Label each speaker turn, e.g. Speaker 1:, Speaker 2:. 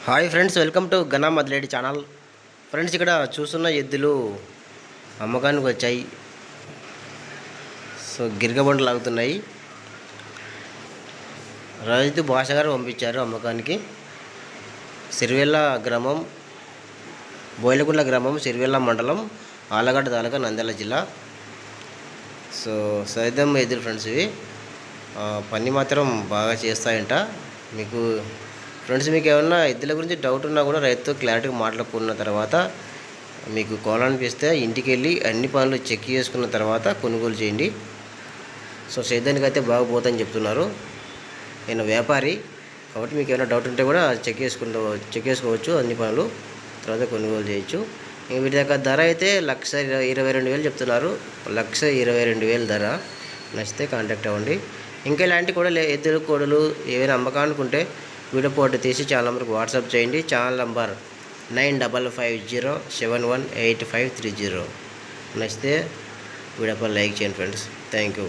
Speaker 1: Hi friends, welcome to గనా మదిలేడి channel. Friends, ఇక్కడ చూస్తున్న ఎద్దులు అమ్మకానికి వచ్చాయి. సో గిరిగబండ్లు లాగుతున్నాయి. రైతు భాష గారు పంపించారు అమ్మకానికి. సిరివెల్ల గ్రామం, బోయిలగుండ్ల గ్రామం, సిరివెల్ల మండలం, ఆలగడ్డ తాలూకా, నంద్యాల జిల్లా. సో సైదం ఎద్దులు ఫ్రెండ్స్, ఇవి పని మాత్రం బాగా చేస్తాయంట. మీకు ఫ్రెండ్స్, మీకు ఏమన్నా ఎద్దుల గురించి డౌట్ ఉన్నా కూడా రైతుతో క్లారిటీగా మాట్లాడుకున్న తర్వాత మీకు కొనాలనిపిస్తే ఇంటికి వెళ్ళి అన్ని పనులు చెక్ చేసుకున్న తర్వాత కొనుగోలు చేయండి. సో సేద్యానికి అయితే బాగా పోతుందని చెప్తున్నారు. నేను వ్యాపారి కాబట్టి మీకు ఏమైనా డౌట్ ఉంటే కూడా చెక్ చేసుకోవచ్చు. అన్ని పనులు తర్వాత కొనుగోలు చేయొచ్చు. వీటి యొక్క ధర అయితే 1,22,000 చెప్తున్నారు. 1,22,000 ధర. నచ్చితే కాంటాక్ట్ అవ్వండి. ఇంకా ఇలాంటి కూడా ఎద్దులు కోడలు ఏవైనా అమ్మకానికి ఉంటే వీడియో ఫోటో తీసి ఛానల్ నెంబర్కి వాట్సాప్ చేయండి. Channel number 9550718530. నచ్చితే వీడియో లైక్ చేయండి ఫ్రెండ్స్. Thank you.